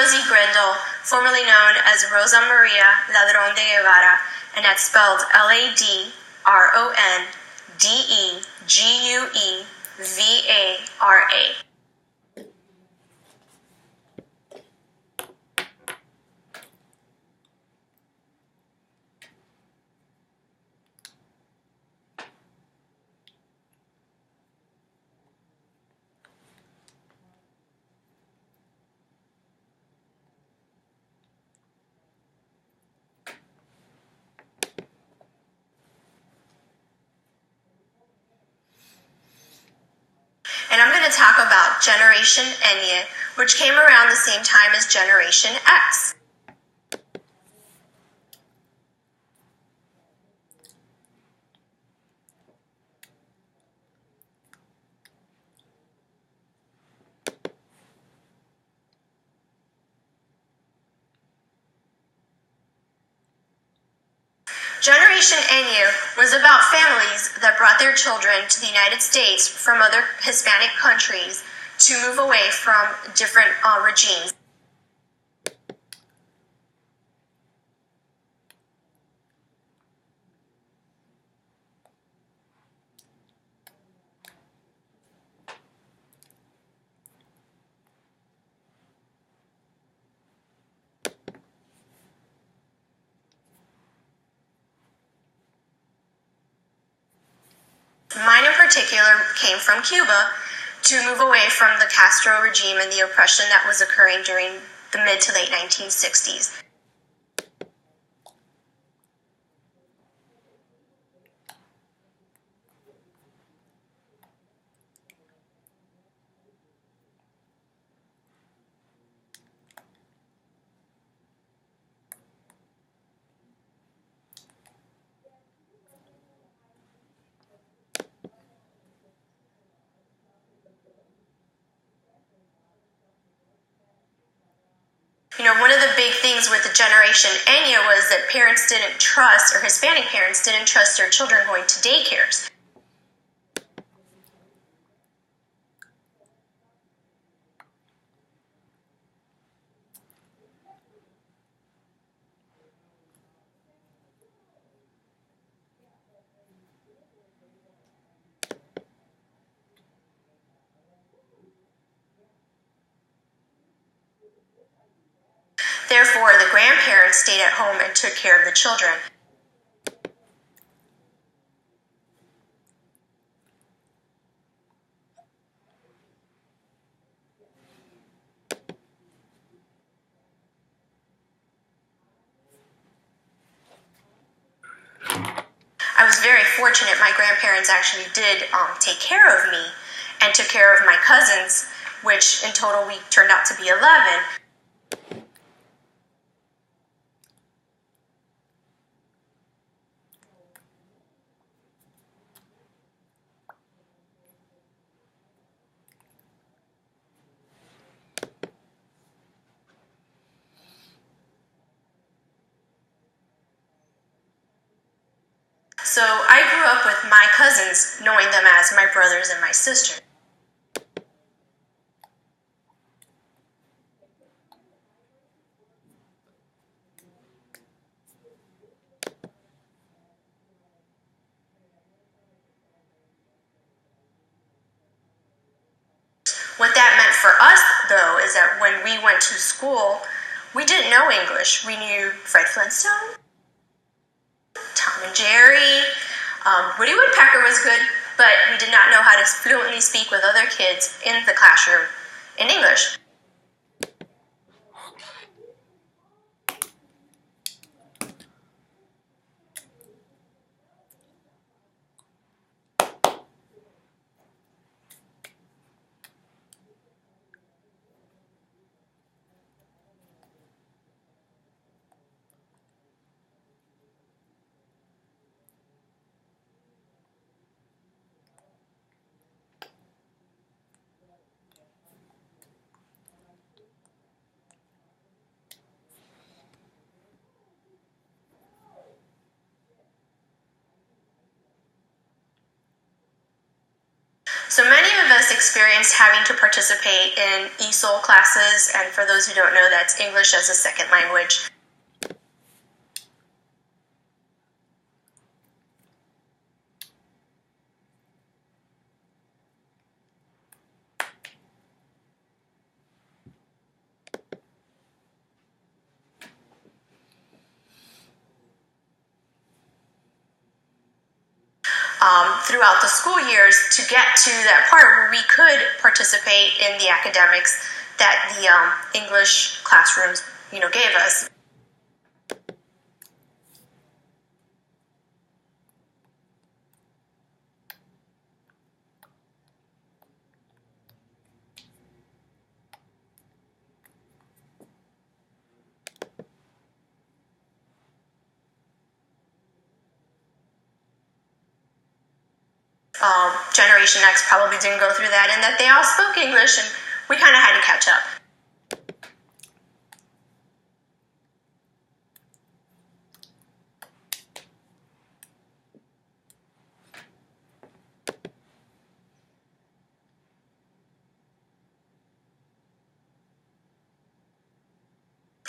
Rosie Grindle, formerly known as Rosa Maria Ladrón de Guevara, and that's spelled Ladrondeguevara. And I'm going to talk about Generation Enya, which came around the same time as Generation X. Generation Enya was about families that brought their children to the United States from other Hispanic countries to move away from different regimes. Mine in particular came from Cuba to move away from the Castro regime and the oppression that was occurring during the mid to late 1960s. You know, one of the big things with the Generation Enya was that parents didn't trust, or Hispanic parents didn't trust their children going to daycares. Therefore, the grandparents stayed at home and took care of the children. I was very fortunate. My grandparents actually did take care of me and took care of my cousins, which in total we turned out to be 11. So I grew up with my cousins, knowing them as my brothers and my sisters. What that meant for us, though, is that when we went to school, we didn't know English. We knew Fred Flintstone, Tom and Jerry, Woody Woodpecker was good, but we did not know how to fluently speak with other kids in the classroom in English. us experienced having to participate in ESOL classes, and for those who don't know, that's English as a Second Language. Throughout the school years to get to that part where we could participate in the academics that the English classrooms, gave us. Generation X probably didn't go through that, and that they all spoke English, and we kind of had to catch up.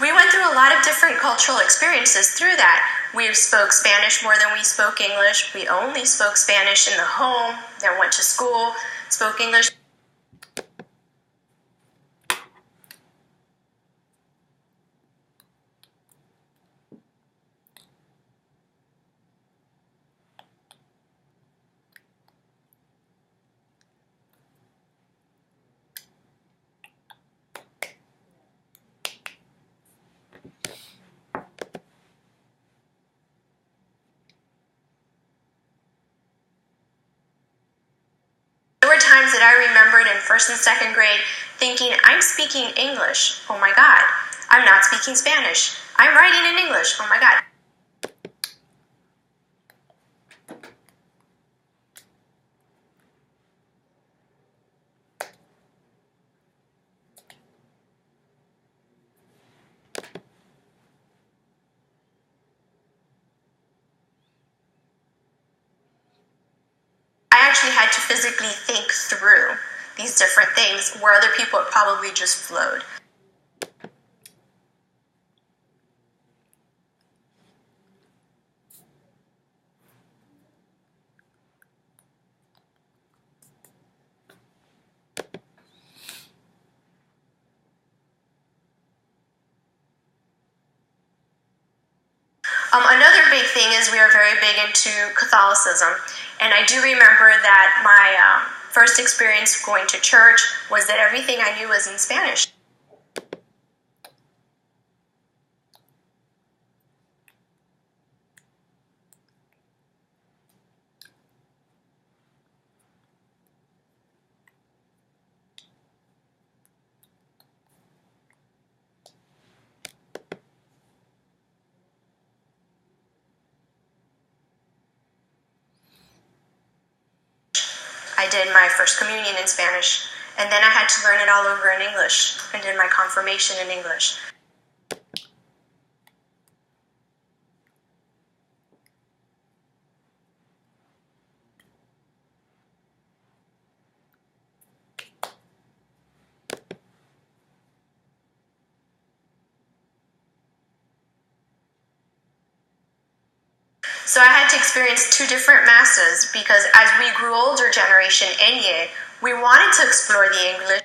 We went through a lot of different cultural experiences through that. We spoke Spanish more than we spoke English. We only spoke Spanish in the home, then went to school, spoke English. Times that I remembered in first and second grade thinking, I'm speaking English. Oh my God. I'm not speaking Spanish. I'm writing in English. Oh my God. I actually had to physically think through these different things where other people it probably just flowed. Another big thing is we are very big into Catholicism. And I do remember that my first experience going to church was that everything I knew was in Spanish. I did my first communion in Spanish, and then I had to learn it all over in English, and did my confirmation in English. So I had to experience two different masses because as we grew older, Generation Enye, we wanted to explore the English.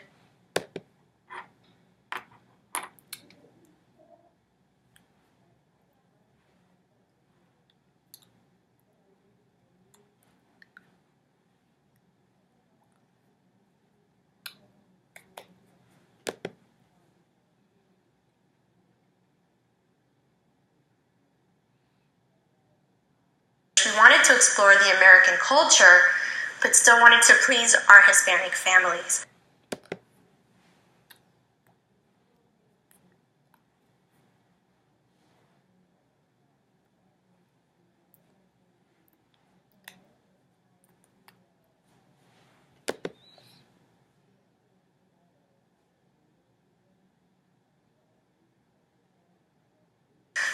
We wanted to explore the American culture, but still wanted to please our Hispanic families.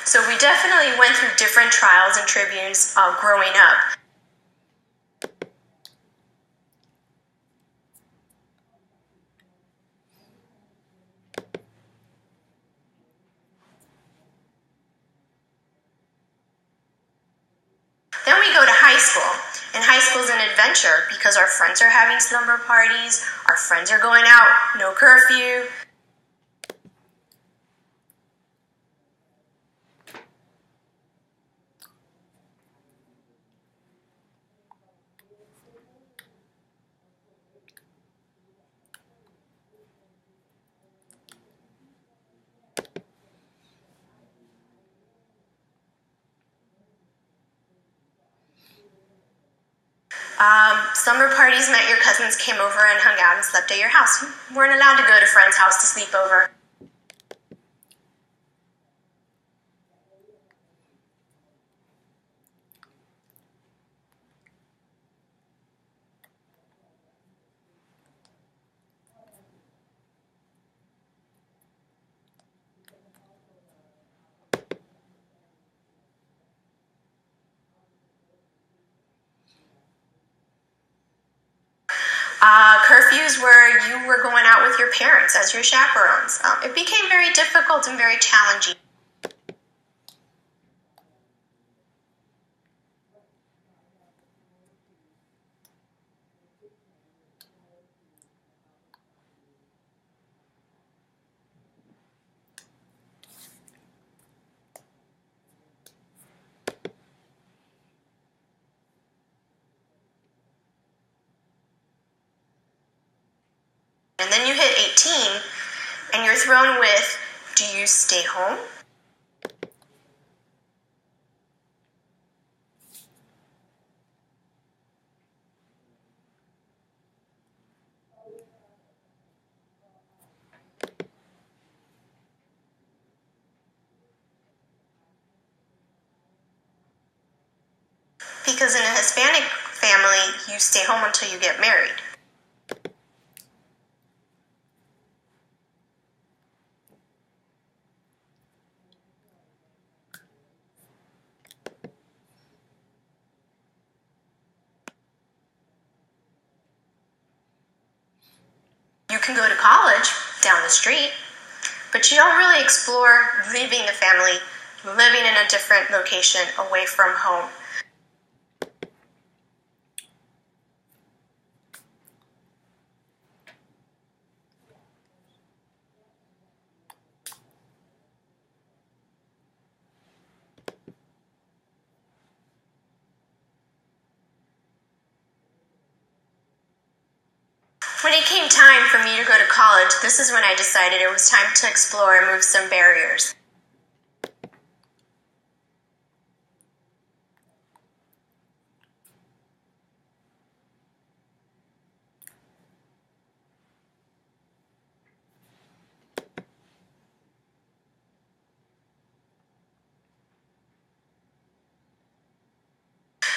So we definitely went through different trials and tributes growing up. school. And high school is an adventure because our friends are having slumber parties, our friends are going out, no curfew. Summer parties meant your cousins came over and hung out and slept at your house. You weren't allowed to go to friends' house to sleep over. Curfews where you were going out with your parents as your chaperones. It became very difficult and very challenging. And then you hit 18 and you're thrown with, do you stay home? Because in a Hispanic family, you stay home until you get married. You can go to college down the street, but you don't really explore leaving the family, living in a different location away from home. When it came time for me to go to college, this is when I decided it was time to explore and move some barriers.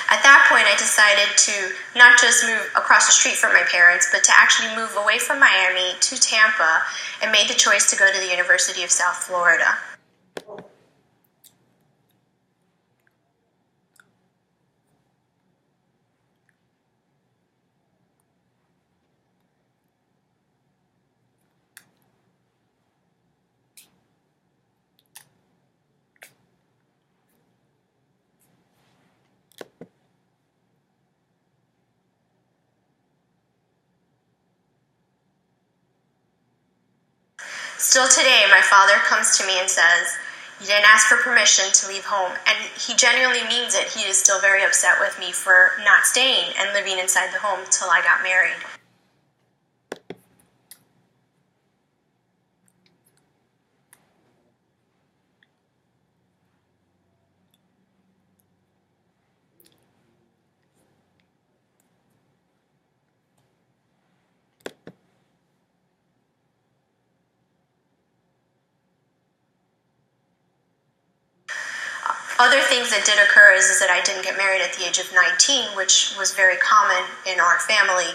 At that point, I decided to not just move across the street from my parents, but to actually move away from Miami to Tampa and made the choice to go to the University of South Florida. Still today, my father comes to me and says, "You didn't ask for permission to leave home." And he genuinely means it. He is still very upset with me for not staying and living inside the home till I got married. Other things that did occur is that I didn't get married at the age of 19, which was very common in our family.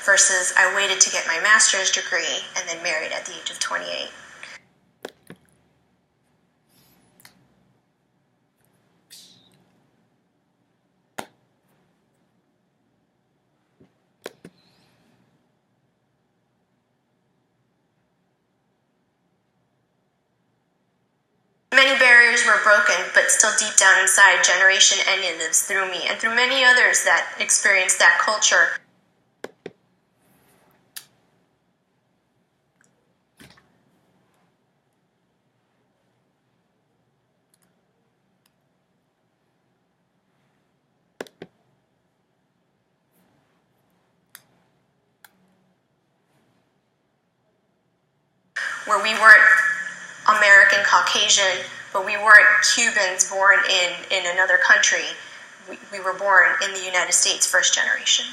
Versus I waited to get my master's degree and then married at the age of 28. Many barriers were broken, but still deep down inside, Generation Enya lives through me and through many others that experience that culture. Where we weren't American Caucasian, but we weren't Cubans born in another country. We were born in the United States, first generation.